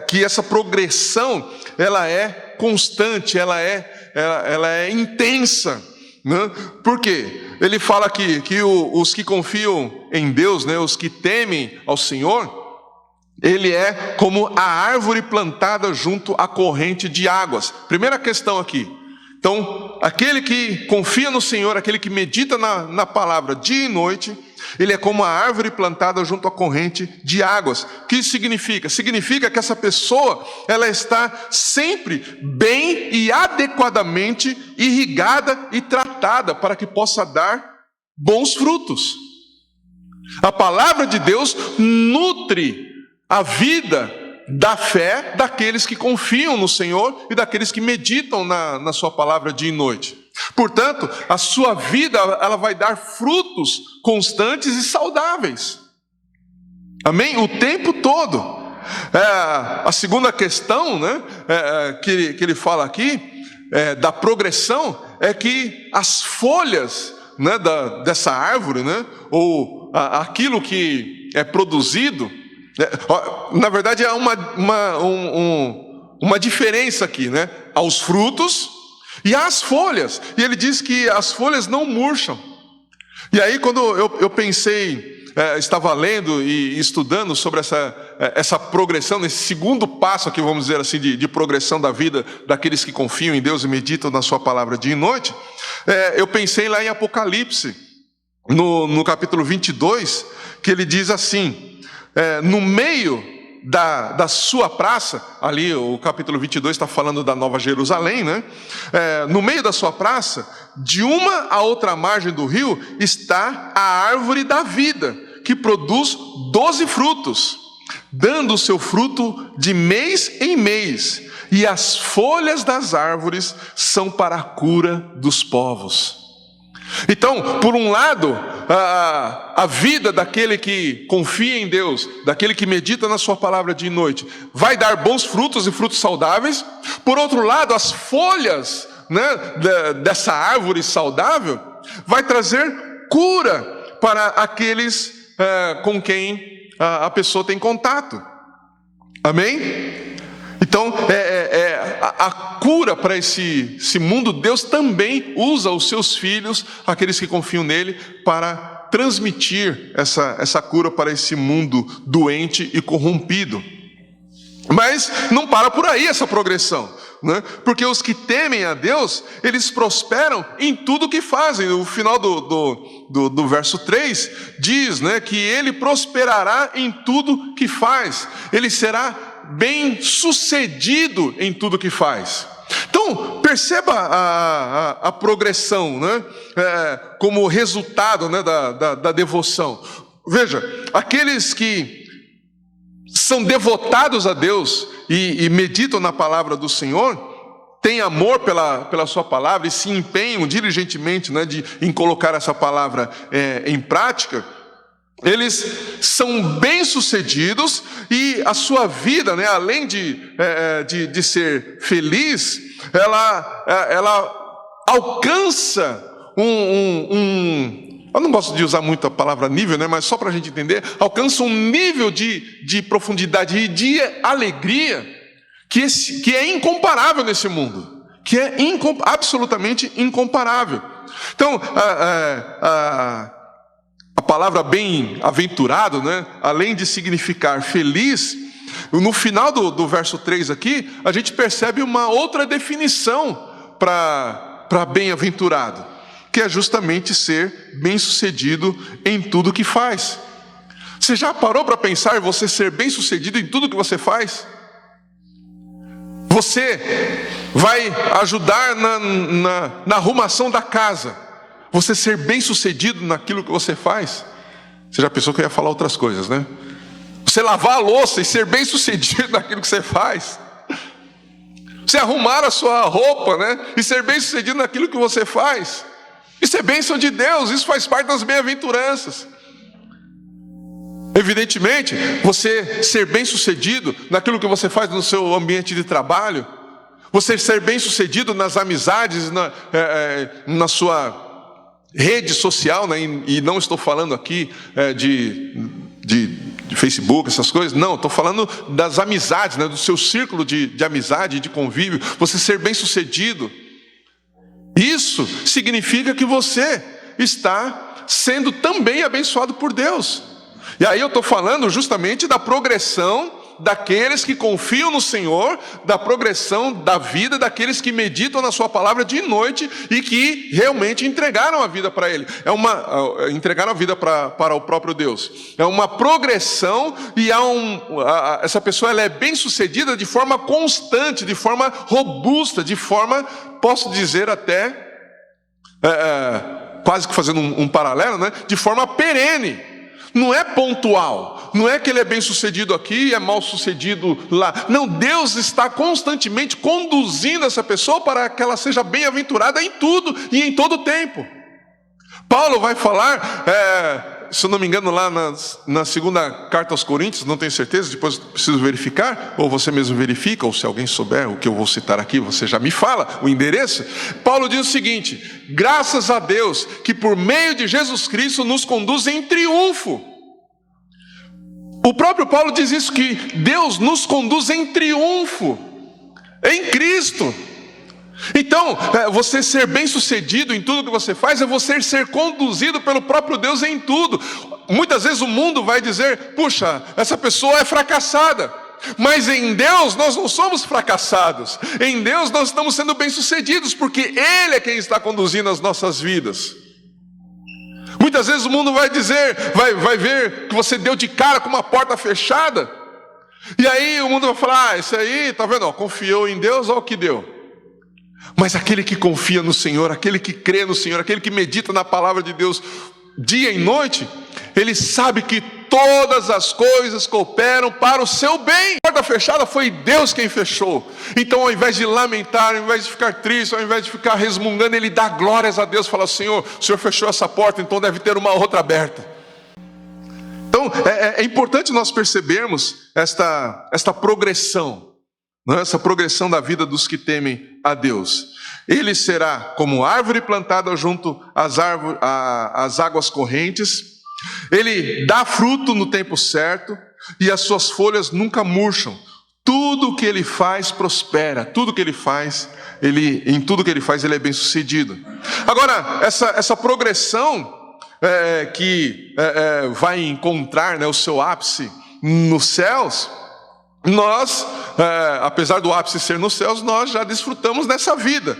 que essa progressão ela é constante, ela é intensa, né? Por quê? Ele fala aqui que os que confiam em Deus, né, os que temem ao Senhor, ele é como a árvore plantada junto à corrente de águas. Primeira questão aqui. Então, aquele que confia no Senhor, aquele que medita na palavra dia e noite, ele é como a árvore plantada junto à corrente de águas. O que isso significa? Significa que essa pessoa, ela está sempre bem e adequadamente irrigada e tratada para que possa dar bons frutos. A palavra de Deus nutre a vida da fé daqueles que confiam no Senhor e daqueles que meditam na sua palavra dia e noite. Portanto, a sua vida ela vai dar frutos constantes e saudáveis. Amém? O tempo todo. A segunda questão, né, que ele fala aqui, da progressão, é que as folhas, né, dessa árvore, né, ou aquilo que é produzido, na verdade há uma diferença aqui, né? Aos frutos e às folhas. E ele diz que as folhas não murcham. E aí quando eu pensei, estava lendo e estudando sobre essa progressão, nesse segundo passo aqui, vamos dizer assim, de progressão da vida daqueles que confiam em Deus e meditam na sua palavra dia e noite, eu pensei lá em Apocalipse, no capítulo 22, que ele diz assim, no meio da sua praça, ali o capítulo 22 está falando da Nova Jerusalém, né? No meio da sua praça, de uma a outra margem do rio, está a árvore da vida, que produz 12 frutos, dando o seu fruto de mês em mês, e as folhas das árvores são para a cura dos povos. Então, por um lado, a vida daquele que confia em Deus, daquele que medita na sua palavra dia e noite, vai dar bons frutos e frutos saudáveis. Por outro lado, as folhas, né, dessa árvore saudável vai trazer cura para aqueles com quem a pessoa tem contato. Amém? Então, a cura para esse mundo, Deus também usa os seus filhos, aqueles que confiam nele, para transmitir essa cura para esse mundo doente e corrompido. Mas não para por aí essa progressão, né? Porque os que temem a Deus, eles prosperam em tudo que fazem. O final do verso 3 diz, né, que ele prosperará em tudo que faz. Ele será bem sucedido em tudo que faz. Então, perceba a progressão, né? Como resultado, né, da devoção. Veja, aqueles que são devotados a Deus e meditam na palavra do Senhor, têm amor pela sua palavra e se empenham diligentemente, né, em colocar essa palavra em prática, eles são bem-sucedidos e a sua vida, né, além de ser feliz, ela alcança eu não gosto de usar muito a palavra nível, né, mas só para a gente entender, alcança um nível de profundidade e de alegria que é incomparável nesse mundo, que é absolutamente incomparável. Então, a palavra bem-aventurado, né, além de significar feliz, no final do verso 3 aqui, a gente percebe uma outra definição para bem-aventurado, que é justamente ser bem-sucedido em tudo que faz. Você já parou para pensar em você ser bem-sucedido em tudo que você faz? Você vai ajudar na arrumação da casa. Você ser bem sucedido naquilo que você faz. Você já pensou que eu ia falar outras coisas, né? Você lavar a louça e ser bem sucedido naquilo que você faz. Você arrumar a sua roupa, né? E ser bem sucedido naquilo que você faz. Isso é bênção de Deus, isso faz parte das bem-aventuranças. Evidentemente, você ser bem sucedido naquilo que você faz no seu ambiente de trabalho, você ser bem sucedido nas amizades, na sua rede social, né? E não estou falando aqui de Facebook, essas coisas, não, estou falando das amizades, né? Do seu círculo de amizade, de convívio, você ser bem sucedido. Isso significa que você está sendo também abençoado por Deus. E aí eu estou falando justamente da progressão daqueles que confiam no Senhor, da progressão da vida daqueles que meditam na sua palavra de noite e que realmente entregaram a vida para Ele. Entregaram a vida para o próprio Deus. É uma progressão e essa pessoa ela é bem sucedida de forma constante, de forma robusta, de forma, posso dizer até, quase que fazendo um paralelo, né? De forma perene. Não é pontual, não é que ele é bem sucedido aqui e é mal sucedido lá. Não, Deus está constantemente conduzindo essa pessoa para que ela seja bem-aventurada em tudo e em todo tempo. Paulo vai falar, se eu não me engano, lá na segunda carta aos Coríntios, não tenho certeza, depois preciso verificar, ou você mesmo verifica, ou se alguém souber o que eu vou citar aqui, você já me fala o endereço. Paulo diz o seguinte: graças a Deus que por meio de Jesus Cristo nos conduz em triunfo. O próprio Paulo diz isso, que Deus nos conduz em triunfo em Cristo. Então, você ser bem sucedido em tudo que você faz é você ser conduzido pelo próprio Deus em tudo. Muitas vezes o mundo vai dizer: puxa, essa pessoa é fracassada. Mas em Deus nós não somos fracassados. Em Deus nós estamos sendo bem sucedidos, porque Ele é quem está conduzindo as nossas vidas. Muitas vezes o mundo vai dizer, vai ver que você deu de cara com uma porta fechada. E aí o mundo vai falar: isso aí, tá vendo? Confiou em Deus, olha o que deu. Mas aquele que confia no Senhor, aquele que crê no Senhor, aquele que medita na palavra de Deus dia e noite, ele sabe que todas as coisas cooperam para o seu bem. A porta fechada foi Deus quem fechou. Então, ao invés de lamentar, ao invés de ficar triste, ao invés de ficar resmungando, ele dá glórias a Deus, fala: Senhor, o Senhor fechou essa porta, então deve ter uma outra aberta. Então, é importante nós percebermos esta progressão. Essa progressão da vida dos que temem a Deus. Ele será como árvore plantada junto às águas correntes. Ele dá fruto no tempo certo e as suas folhas nunca murcham. Tudo que ele faz prospera. Tudo que ele faz, em tudo que ele faz, ele é bem sucedido. Agora, essa progressão que vai encontrar, né, o seu ápice nos céus. Nós, apesar do ápice ser nos céus, nós já desfrutamos dessa vida.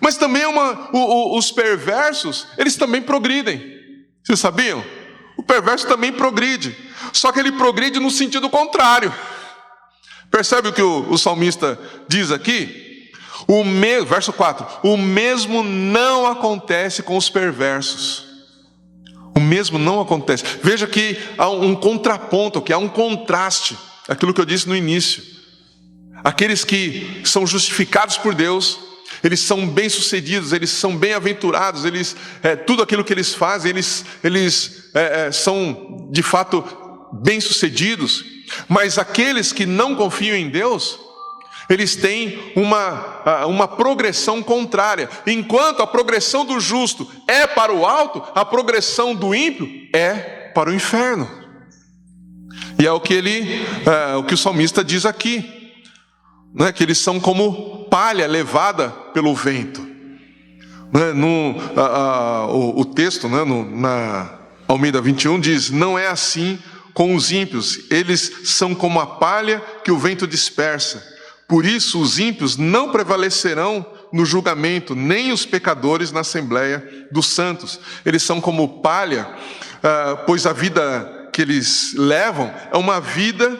Mas também os perversos, eles também progridem. Vocês sabiam? O perverso também progride. Só que ele progride no sentido contrário. Percebe o que o salmista diz aqui? Verso 4. O mesmo não acontece com os perversos. O mesmo não acontece. Veja que há um contraponto, que há um contraste. Aquilo que eu disse no início. Aqueles que são justificados por Deus, eles são bem-sucedidos, eles são bem-aventurados, tudo aquilo que eles fazem, eles são de fato bem-sucedidos. Mas aqueles que não confiam em Deus, eles têm uma progressão contrária. Enquanto a progressão do justo é para o alto, a progressão do ímpio é para o inferno. E é o que o salmista diz aqui, né? Que eles são como palha levada pelo vento. Né? O texto, né? Na Almeida 21 diz: não é assim com os ímpios, eles são como a palha que o vento dispersa. Por isso os ímpios não prevalecerão no julgamento, nem os pecadores na assembleia dos santos. Eles são como palha, pois a vida que eles levam é uma vida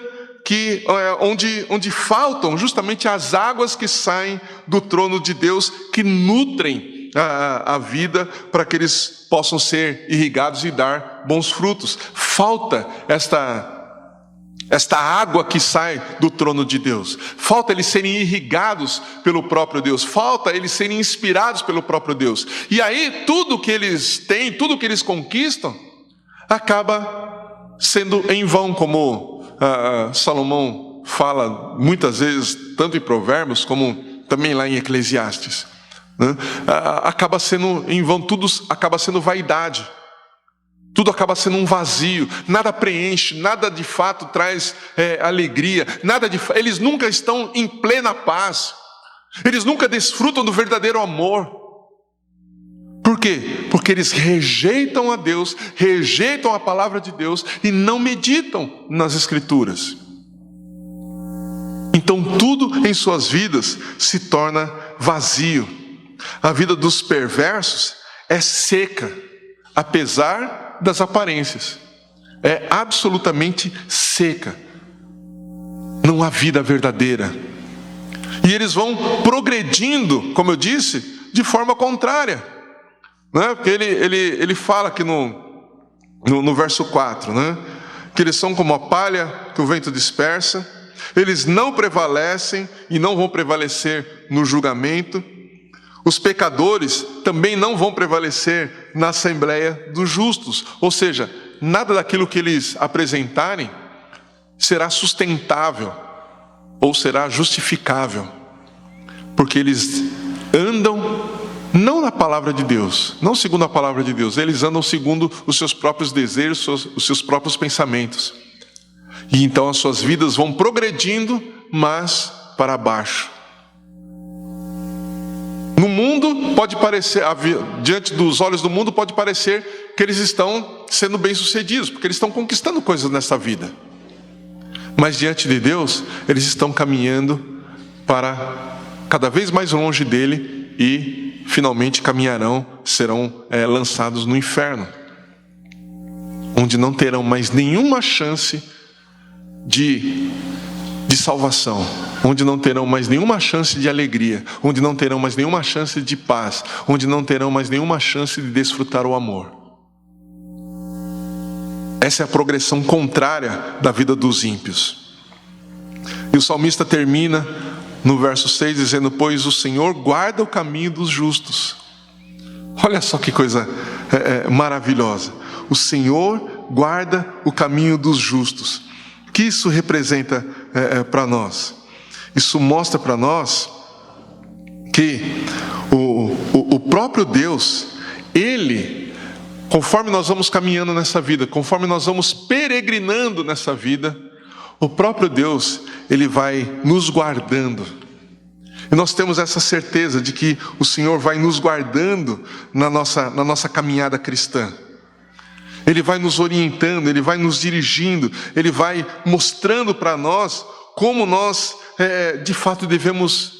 onde faltam justamente as águas que saem do trono de Deus, que nutrem a vida para que eles possam ser irrigados e dar bons frutos. Falta esta água que sai do trono de Deus. Falta eles serem irrigados pelo próprio Deus. Falta eles serem inspirados pelo próprio Deus. E aí tudo que eles têm, tudo que eles conquistam, acaba sendo em vão, como Salomão fala muitas vezes, tanto em Provérbios como também lá em Eclesiastes. Acaba sendo em vão, tudo acaba sendo vaidade. Tudo acaba sendo um vazio, nada preenche, nada de fato traz alegria, eles nunca estão em plena paz, eles nunca desfrutam do verdadeiro amor. Por quê? Porque eles rejeitam a Deus, rejeitam a palavra de Deus e não meditam nas Escrituras. Então tudo em suas vidas se torna vazio. A vida dos perversos é seca, apesar das aparências. É absolutamente seca. Não há vida verdadeira. E eles vão progredindo, como eu disse, de forma contrária. Porque ele fala aqui no verso 4, que eles são como a palha que o vento dispersa. Eles não prevalecem e não vão prevalecer no julgamento. Os pecadores também não vão prevalecer na assembleia dos justos. Ou seja, nada daquilo que eles apresentarem será sustentável ou será justificável. Porque eles andam não na palavra de Deus, não segundo a palavra de Deus. Eles andam segundo os seus próprios desejos, os seus próprios pensamentos. E então as suas vidas vão progredindo, mas para baixo. No mundo pode parecer, diante dos olhos do mundo pode parecer que eles estão sendo bem-sucedidos, porque eles estão conquistando coisas nessa vida. Mas diante de Deus, eles estão caminhando para cada vez mais longe dele e finalmente serão lançados no inferno, onde não terão mais nenhuma chance de salvação, onde não terão mais nenhuma chance de alegria, onde não terão mais nenhuma chance de paz, onde não terão mais nenhuma chance de desfrutar o amor. Essa é a progressão contrária da vida dos ímpios. E o salmista termina no verso 6 dizendo: pois o Senhor guarda o caminho dos justos. Olha só que coisa maravilhosa. O Senhor guarda o caminho dos justos. O que isso representa para nós? Isso mostra para nós que o próprio Deus, Ele, conforme nós vamos caminhando nessa vida, conforme nós vamos peregrinando nessa vida, o próprio Deus, Ele vai nos guardando. E nós temos essa certeza de que o Senhor vai nos guardando na nossa caminhada cristã. Ele vai nos orientando, Ele vai nos dirigindo, Ele vai mostrando para nós como nós de fato devemos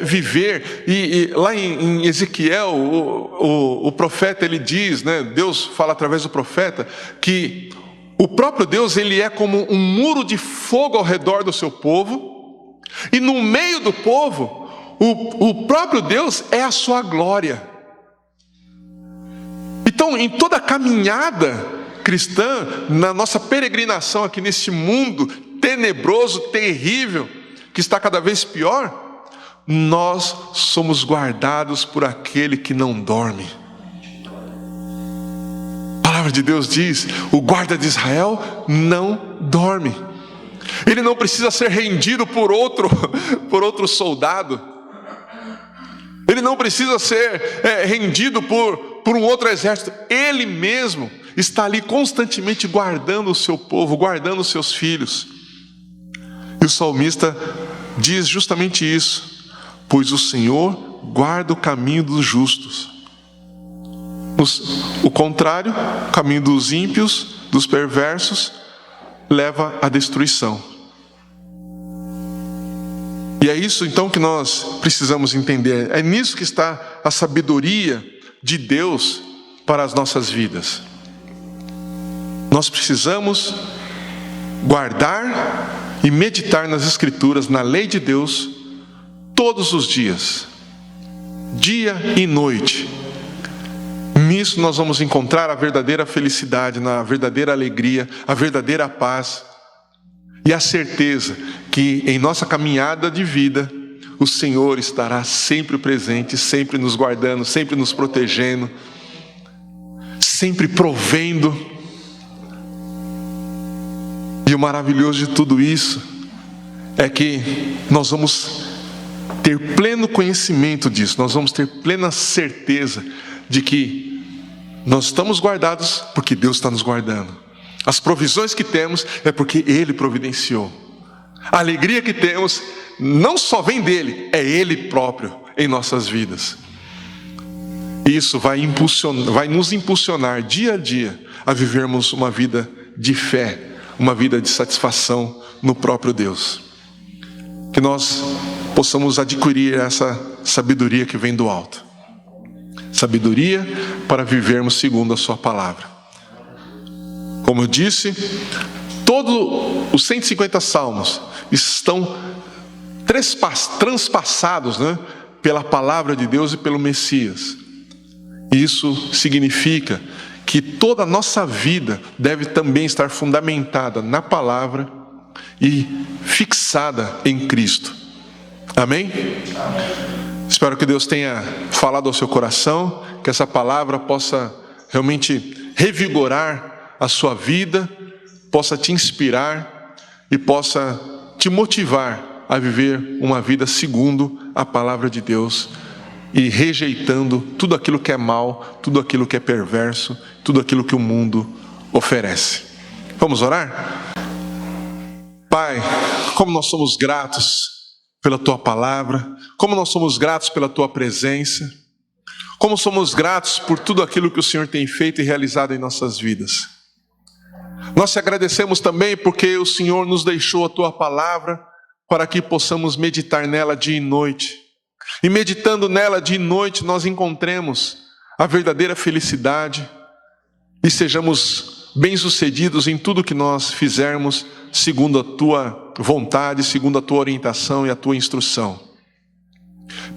viver. E lá em Ezequiel, o profeta ele diz, Deus fala através do profeta, que o próprio Deus ele é como um muro de fogo ao redor do seu povo, e no meio do povo, o próprio Deus é a sua glória. Então, em toda a caminhada cristã, na nossa peregrinação aqui neste mundo tenebroso, terrível, que está cada vez pior, nós somos guardados por aquele que não dorme. A palavra de Deus diz: o guarda de Israel não dorme. Ele não precisa ser rendido por outro soldado. Ele não precisa ser rendido por um outro exército. Ele mesmo está ali constantemente guardando o seu povo, guardando os seus filhos. E o salmista diz justamente isso: pois o Senhor guarda o caminho dos justos. O contrário, o caminho dos ímpios, dos perversos, leva à destruição. E é isso então que nós precisamos entender. É nisso que está a sabedoria de Deus para as nossas vidas. Nós precisamos guardar e meditar nas Escrituras, na lei de Deus, todos os dias, dia e noite. Nisso nós vamos encontrar a verdadeira felicidade, a verdadeira alegria, a verdadeira paz e a certeza que em nossa caminhada de vida o Senhor estará sempre presente, sempre nos guardando, sempre nos protegendo, sempre provendo. E o maravilhoso de tudo isso é que nós vamos ter pleno conhecimento disso, nós vamos ter plena certeza de que nós estamos guardados porque Deus está nos guardando. As provisões que temos é porque Ele providenciou. A alegria que temos não só vem dEle, é Ele próprio em nossas vidas. Isso vai nos impulsionar dia a dia a vivermos uma vida de fé, uma vida de satisfação no próprio Deus. Que nós possamos adquirir essa sabedoria que vem do alto. Sabedoria para vivermos segundo a sua palavra. Como eu disse, todos os 150 salmos estão transpassados, pela palavra de Deus e pelo Messias. Isso significa que toda a nossa vida deve também estar fundamentada na palavra e fixada em Cristo. Amém? Espero que Deus tenha falado ao seu coração, que essa palavra possa realmente revigorar a sua vida, possa te inspirar e possa te motivar a viver uma vida segundo a palavra de Deus e rejeitando tudo aquilo que é mal, tudo aquilo que é perverso, tudo aquilo que o mundo oferece. Vamos orar? Pai, como nós somos gratos pela Tua palavra, como nós somos gratos pela Tua presença, como somos gratos por tudo aquilo que o Senhor tem feito e realizado em nossas vidas. Nós te agradecemos também porque o Senhor nos deixou a Tua palavra para que possamos meditar nela dia e noite. E meditando nela dia e noite nós encontremos a verdadeira felicidade e sejamos bem-sucedidos em tudo que nós fizermos segundo a Tua vontade, segundo a Tua orientação e a Tua instrução.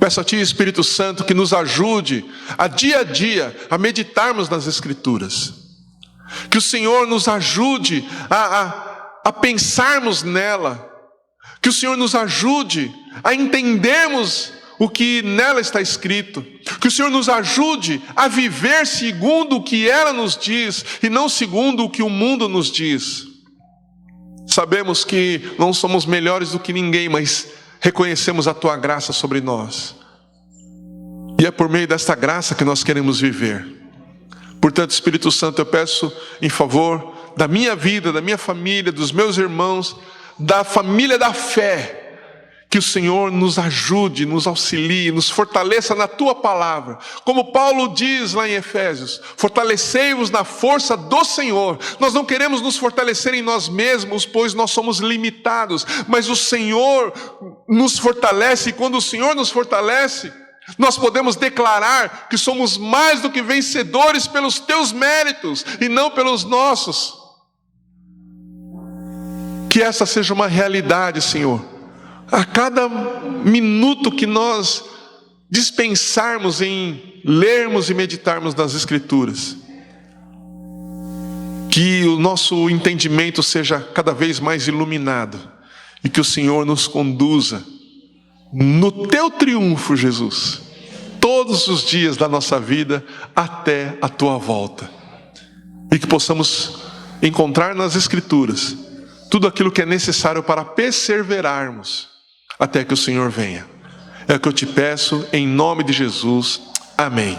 Peço a Ti, Espírito Santo, que nos ajude a dia a meditarmos nas Escrituras. Que o Senhor nos ajude a pensarmos nela. Que o Senhor nos ajude a entendermos o que nela está escrito. Que o Senhor nos ajude a viver segundo o que ela nos diz e não segundo o que o mundo nos diz. Sabemos que não somos melhores do que ninguém, mas reconhecemos a Tua graça sobre nós. E é por meio desta graça que nós queremos viver. Portanto, Espírito Santo, eu peço em favor da minha vida, da minha família, dos meus irmãos, da família da fé, que o Senhor nos ajude, nos auxilie, nos fortaleça na Tua palavra. Como Paulo diz lá em Efésios, fortalecei-vos na força do Senhor. Nós não queremos nos fortalecer em nós mesmos, pois nós somos limitados, mas o Senhor nos fortalece, e quando o Senhor nos fortalece, nós podemos declarar que somos mais do que vencedores pelos Teus méritos e não pelos nossos. Que essa seja uma realidade, Senhor. A cada minuto que nós dispensarmos em lermos e meditarmos nas Escrituras, que o nosso entendimento seja cada vez mais iluminado e que o Senhor nos conduza no Teu triunfo, Jesus, todos os dias da nossa vida até a Tua volta. E que possamos encontrar nas Escrituras tudo aquilo que é necessário para perseverarmos até que o Senhor venha. É o que eu te peço em nome de Jesus. Amém.